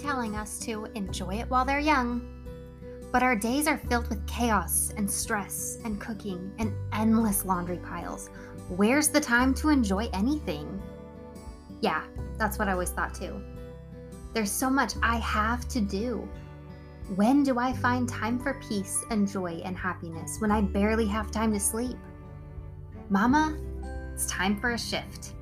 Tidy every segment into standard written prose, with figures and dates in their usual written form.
telling us to enjoy it while they're young. But our days are filled with chaos and stress and cooking and endless laundry piles. Where's the time to enjoy anything? Yeah, that's what I always thought too. There's so much I have to do. When do I find time for peace and joy and happiness when I barely have time to sleep? Mama, it's time for a shift.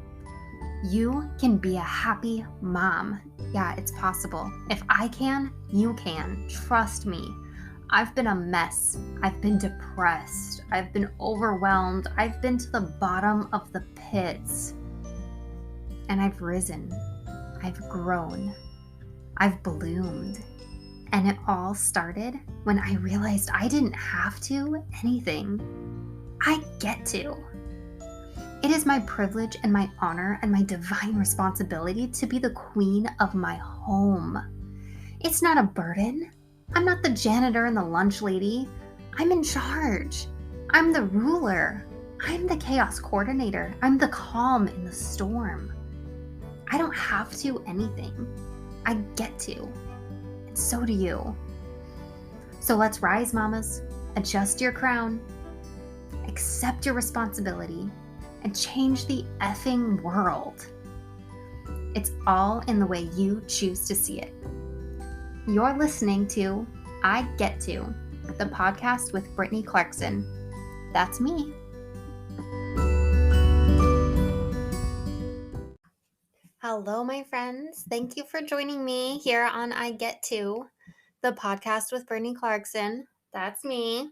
You can be a happy mom. Yeah, it's possible. If I can, you can. Trust me. I've been a mess. I've been depressed. I've been overwhelmed. I've been to the bottom of the pits. And I've risen. I've grown. I've bloomed. And it all started when I realized I didn't have to anything. I get to. It is my privilege and my honor and my divine responsibility to be the queen of my home. It's not a burden. I'm not the janitor and the lunch lady. I'm in charge. I'm the ruler. I'm the chaos coordinator. I'm the calm in the storm. I don't have to anything. I get to. And so do you. So let's rise, mamas. Adjust your crown. Accept your responsibility. And change the effing world. It's all in the way you choose to see it. You're listening to I Get To, the podcast with Brittni Clarkson. That's me. Hello, my friends. Thank you for joining me here on I Get To, the podcast with Brittni Clarkson. That's me.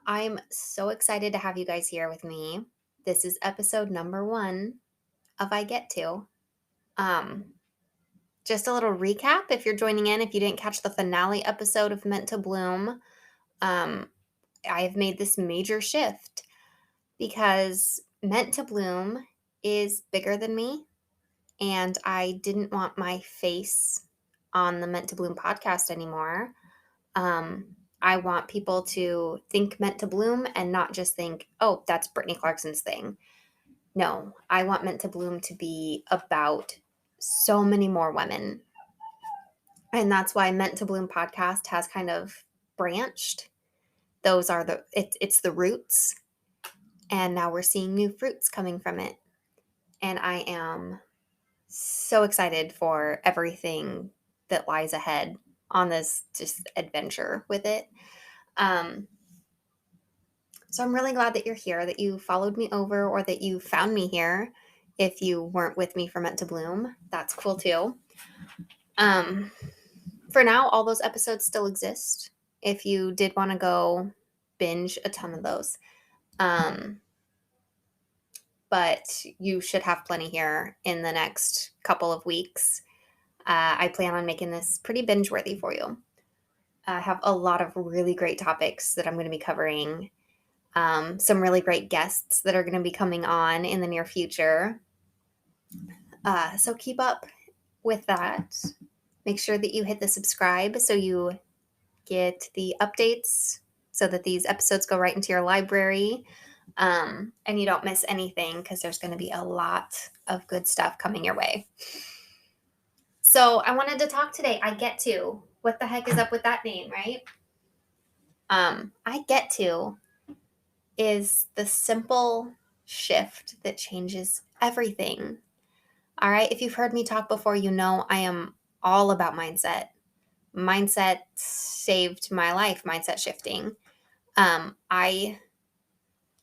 I'm so excited to have you guys here with me. This is episode number 1 of I Get To. Just a little recap if you're joining in, if you didn't catch the finale episode of Meant to Bloom, I have made this major shift because Meant to Bloom is bigger than me, and I didn't want my face on the Meant to Bloom podcast anymore. I want people to think Meant to Bloom and not just think, oh, that's Brittni Clarkson's thing. No, I want Meant to Bloom to be about so many more women. And that's why Meant to Bloom podcast has kind of branched. Those are it's the roots. And now we're seeing new fruits coming from it. And I am so excited for everything that lies ahead on this just adventure with it. So I'm really glad that you're here, that you followed me over, or that you found me here. If you weren't with me for Meant to Bloom, that's cool too. For now, all those episodes still exist. If you did want to go binge a ton of those. But you should have plenty here in the next couple of weeks. I plan on making this pretty binge-worthy for you. I have a lot of really great topics that I'm going to be covering. Some really great guests that are going to be coming on in the near future. So keep up with that. Make sure that you hit the subscribe so you get the updates so that these episodes go right into your library. And you don't miss anything because there's going to be a lot of good stuff coming your way. So I wanted to talk today. I Get To. What the heck is up with that name, right? I Get To is the simple shift that changes everything. All right. If you've heard me talk before, you know I am all about mindset. Mindset saved my life, mindset shifting. I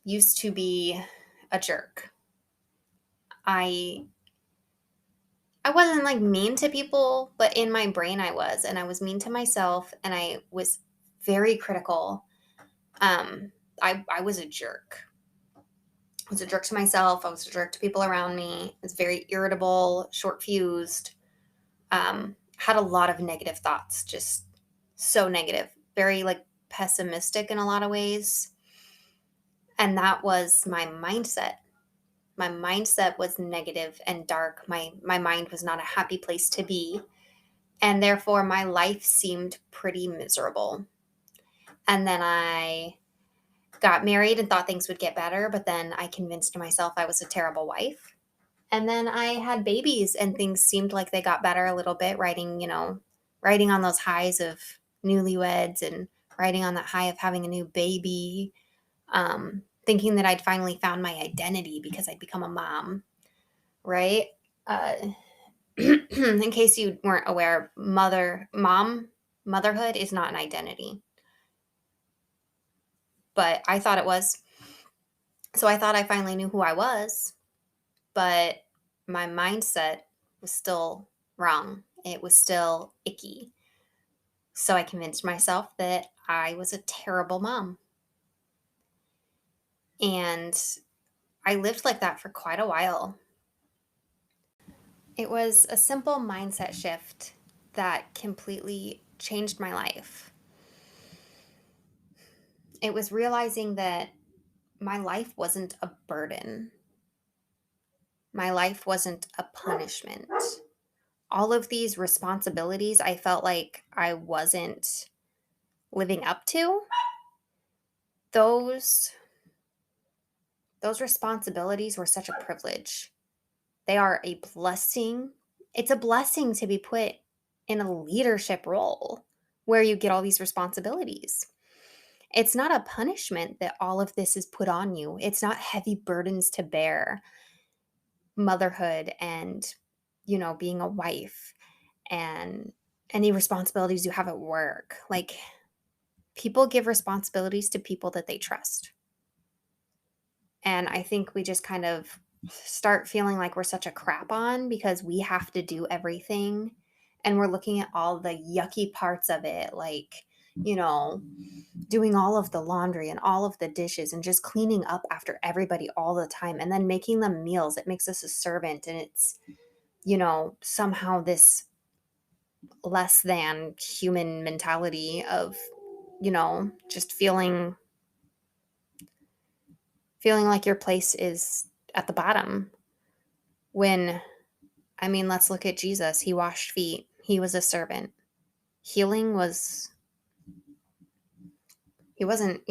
used to be a jerk. I wasn't like mean to people, but in my brain I was, and I was mean to myself, and I was very critical. I was a jerk. I was a jerk to myself. I was a jerk to people around me. I was very irritable, short-fused, had a lot of negative thoughts, just so negative, very like pessimistic in a lot of ways. And that was my mindset. My mindset was negative and dark. My mind was not a happy place to be. And therefore, my life seemed pretty miserable. And then I got married and thought things would get better. But then I convinced myself I was a terrible wife. And then I had babies and things seemed like they got better a little bit, riding on those highs of newlyweds and riding on that high of having a new baby, thinking that I'd finally found my identity because I'd become a mom, right? Uh, in case you weren't aware, motherhood is not an identity, but I thought it was. So I thought I finally knew who I was, but my mindset was still wrong. It was still icky. So I convinced myself that I was a terrible mom. And I lived like that for quite a while. It was a simple mindset shift that completely changed my life. It was realizing that my life wasn't a burden. My life wasn't a punishment. All of these responsibilities I felt like I wasn't living up to, those those responsibilities were such a privilege. They are a blessing. It's a blessing to be put in a leadership role where you get all these responsibilities. It's not a punishment that all of this is put on you. It's not heavy burdens to bear. Motherhood and, being a wife and any responsibilities you have at work. Like, people give responsibilities to people that they trust. And I think we just kind of start feeling like we're such a crap on because we have to do everything. And we're looking at all the yucky parts of it, like, you know, doing all of the laundry and all of the dishes and just cleaning up after everybody all the time and then making them meals. It makes us a servant, and it's, somehow this less than human mentality of, just feeling like your place is at the bottom. When, I mean, let's look at Jesus. He washed feet. He was a servant. Healing was, he wasn't,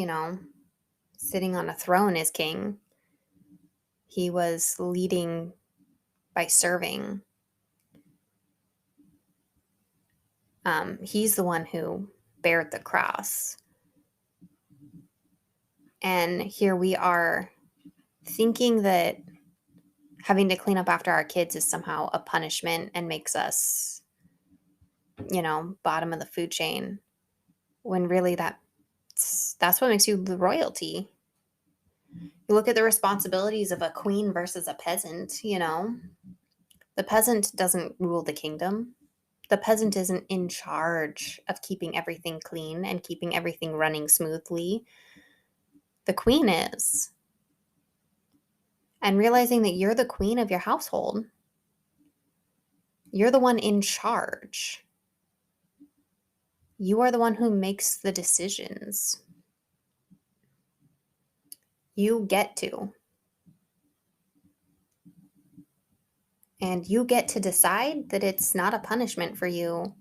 sitting on a throne as king. He was leading by serving. He's the one who bared the cross. And here we are thinking that having to clean up after our kids is somehow a punishment and makes us, bottom of the food chain, when really that's what makes you the royalty. You look at the responsibilities of a queen versus a peasant. The peasant doesn't rule the kingdom. The peasant isn't in charge of keeping everything clean and keeping everything running smoothly. The queen is. And realizing that you're the queen of your household, you're the one in charge. You are the one who makes the decisions. You get to. And you get to decide that it's not a punishment for you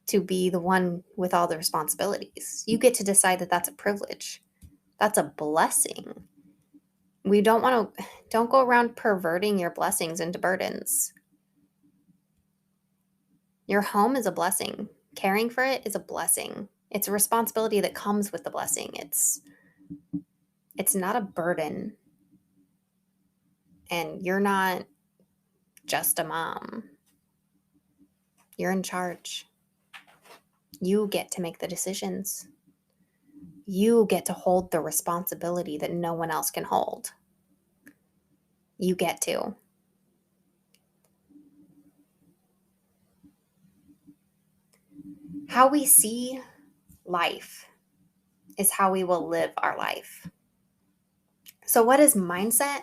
to be the one with all the responsibilities. You get to decide that that's a privilege. That's a blessing. We don't go around perverting your blessings into burdens. Your home is a blessing. Caring for it is a blessing. It's a responsibility that comes with the blessing. It's not a burden. And you're not just a mom. You're in charge. You get to make the decisions. You get to hold the responsibility that no one else can hold. You get to. How we see life is how we will live our life. So, what is mindset?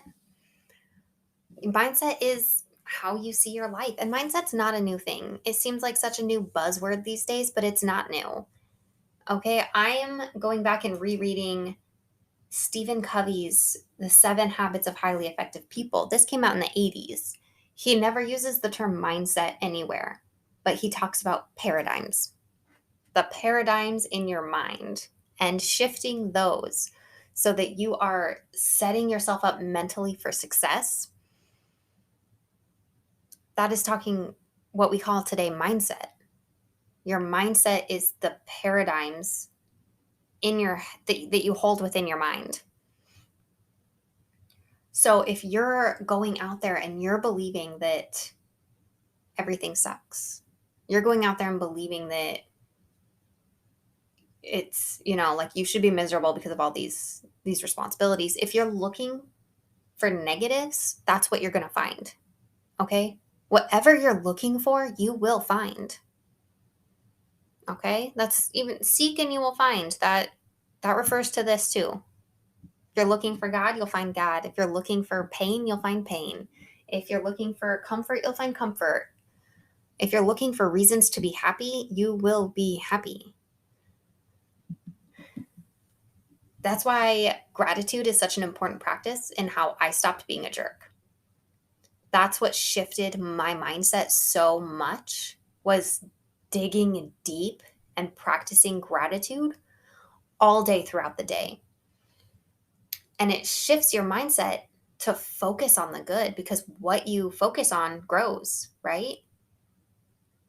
Mindset is how you see your life. And mindset's not a new thing. It seems like such a new buzzword these days, but it's not new. Okay, I am going back and rereading Stephen Covey's The 7 Habits of Highly Effective People. This came out in the 80s. He never uses the term mindset anywhere, but he talks about paradigms. The paradigms in your mind and shifting those so that you are setting yourself up mentally for success That is talking what we call today mindset. Your mindset is the paradigms in your that you hold within your mind. So if you're going out there and you're believing that everything sucks, you're going out there and believing that it's, like you should be miserable because of all these responsibilities. If you're looking for negatives, that's what you're going to find. Okay? Whatever you're looking for, you will find. Okay? That's even seek and you will find. That refers to this too. If you're looking for God, you'll find God. If you're looking for pain, you'll find pain. If you're looking for comfort, you'll find comfort. If you're looking for reasons to be happy, you will be happy. That's why gratitude is such an important practice in how I stopped being a jerk. That's what shifted my mindset so much, was digging deep and practicing gratitude all day throughout the day. And it shifts your mindset to focus on the good, because what you focus on grows, right?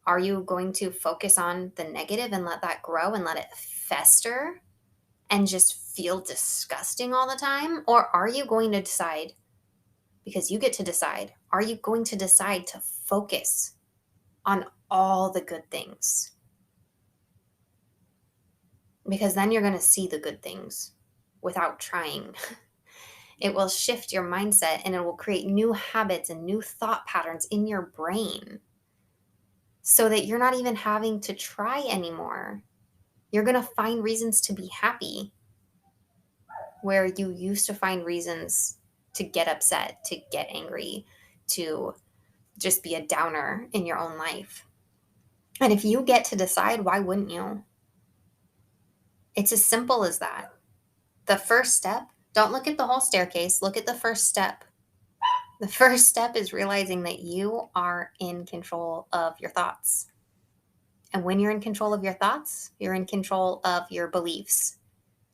Are you going to focus on the negative and let that grow and let it fester and just feel disgusting all the time? Or are you going to decide, because you get to decide, are you going to decide to focus on all the good things? Because then you're going to see the good things without trying. It will shift your mindset and it will create new habits and new thought patterns in your brain so that you're not even having to try anymore. You're going to find reasons to be happy where you used to find reasons to get upset, to get angry, to just be a downer in your own life. And if you get to decide, why wouldn't you? It's as simple as that. The first step, don't look at the whole staircase, look at the first step. The first step is realizing that you are in control of your thoughts. And when you're in control of your thoughts, you're in control of your beliefs.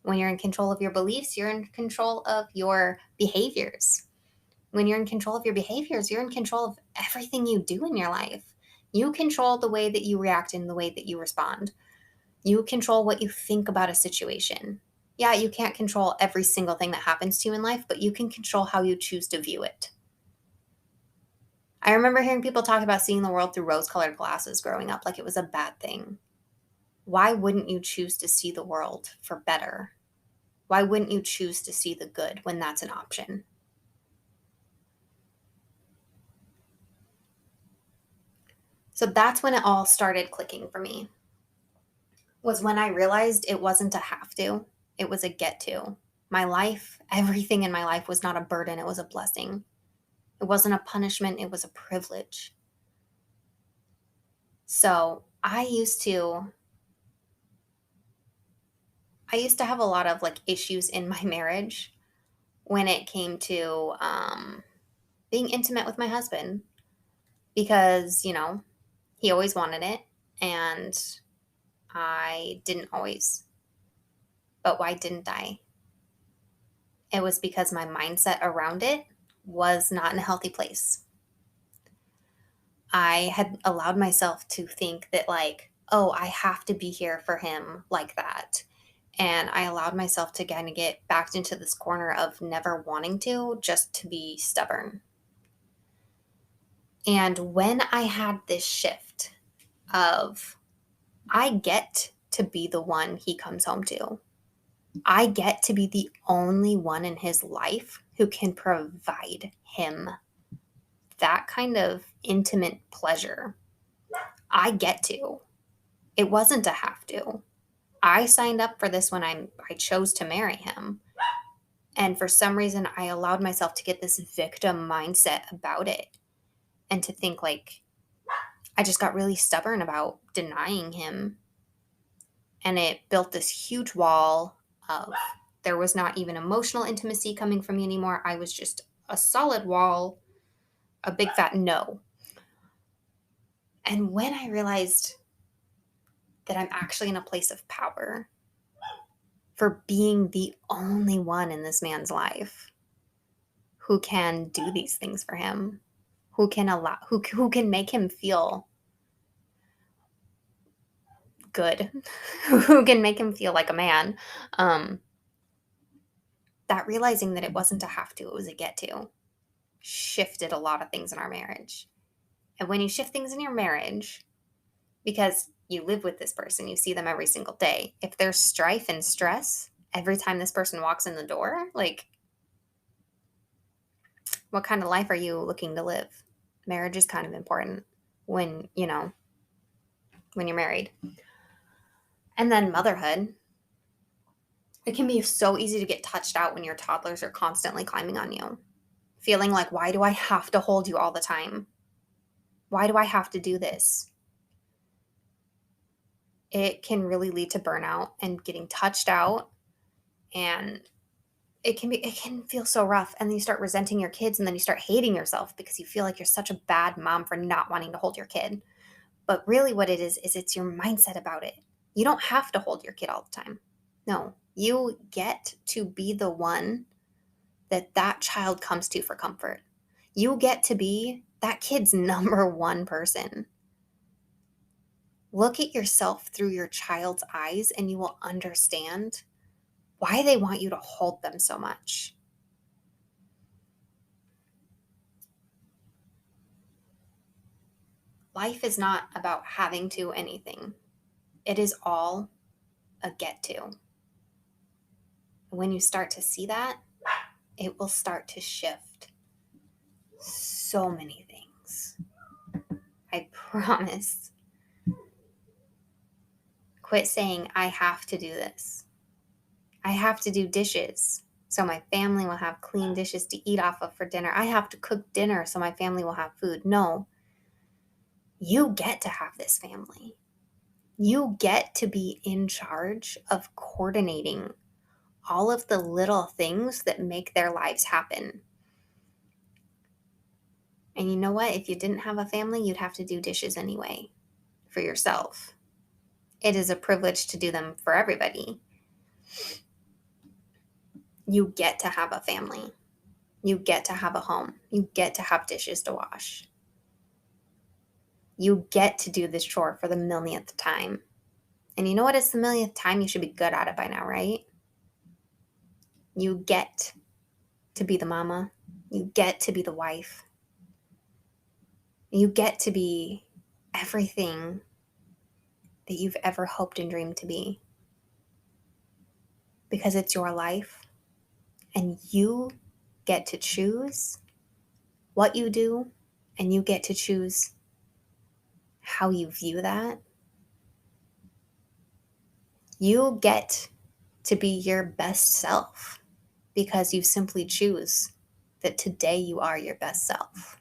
When you're in control of your beliefs, you're in control of your behaviors. When you're in control of your behaviors, you're in control of everything you do in your life. You control the way that you react and the way that you respond. You control what you think about a situation. Yeah, you can't control every single thing that happens to you in life, but you can control how you choose to view it. I remember hearing people talk about seeing the world through rose-colored glasses growing up, like it was a bad thing. Why wouldn't you choose to see the world for better? Why wouldn't you choose to see the good when that's an option? So that's when it all started clicking for me, was when I realized it wasn't a have to, it was a get to. My life, everything in my life was not a burden, it was a blessing. It wasn't a punishment, it was a privilege. So I used to have a lot of like issues in my marriage when it came to being intimate with my husband, because, he always wanted it and I didn't always. But why didn't I? It was because my mindset around it was not in a healthy place. I had allowed myself to think that, like, oh, I have to be here for him like that. And I allowed myself to kind of get backed into this corner of never wanting to, just to be stubborn. And when I had this shift of, I get to be the one he comes home to, I get to be the only one in his life who can provide him that kind of intimate pleasure. I get to. It wasn't a have to. I signed up for this when I chose to marry him. And for some reason I allowed myself to get this victim mindset about it and to think like I just got really stubborn about denying him. And it built this huge wall of, there was not even emotional intimacy coming from me anymore. I was just a solid wall, a big fat no. And when I realized that I'm actually in a place of power for being the only one in this man's life who can do these things for him, who can make him feel good, who can make him feel like a man. Um, that realizing that it wasn't a have to, it was a get to, shifted a lot of things in our marriage. And when you shift things in your marriage, because you live with this person, you see them every single day. If there's strife and stress every time this person walks in the door, like, what kind of life are you looking to live? Marriage is kind of important when, when you're married. And then motherhood. It can be so easy to get touched out when your toddlers are constantly climbing on you, feeling like, why do I have to hold you all the time? Why do I have to do this? It can really lead to burnout and getting touched out, and it can feel so rough, and then you start resenting your kids, and then you start hating yourself because you feel like you're such a bad mom for not wanting to hold your kid. But really what it is it's your mindset about it. You don't have to hold your kid all the time. No, you get to be the one that child comes to for comfort. You get to be that kid's number one person. Look at yourself through your child's eyes and you will understand why they want you to hold them so much. Life is not about having to anything. It is all a get to. When you start to see that, it will start to shift so many things. I promise. Quit saying, I have to do this. I have to do dishes so my family will have clean dishes to eat off of for dinner. I have to cook dinner so my family will have food. No, you get to have this family. You get to be in charge of coordinating all of the little things that make their lives happen. And you know what? If you didn't have a family, you'd have to do dishes anyway for yourself. It is a privilege to do them for everybody. You get to have a family. You get to have a home. You get to have dishes to wash. You get to do this chore for the millionth time. And you know what? It's the millionth time. You should be good at it by now, right? You get to be the mama. You get to be the wife. You get to be everything that you've ever hoped and dreamed to be. Because it's your life. And you get to choose what you do. And you get to choose how you view that. You get to be your best self because you simply choose that today you are your best self.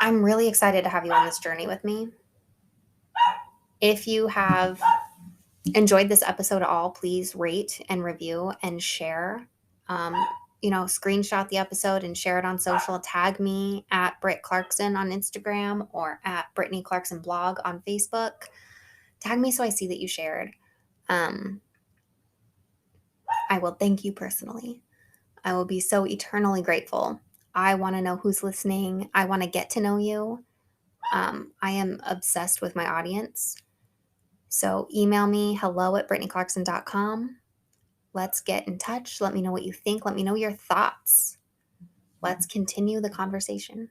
I'm really excited to have you on this journey with me. If you have enjoyed this episode at all, please rate and review and share. Screenshot the episode and share it on social. Tag me at Britt Clarkson on Instagram or at Brittni Clarkson blog on Facebook. Tag me so I see that you shared. I will thank you personally. I will be so eternally grateful. I want to know who's listening. I want to get to know you. I am obsessed with my audience. So email me, hello@brittniclarkson.com. Let's get in touch. Let me know what you think. Let me know your thoughts. Let's continue the conversation.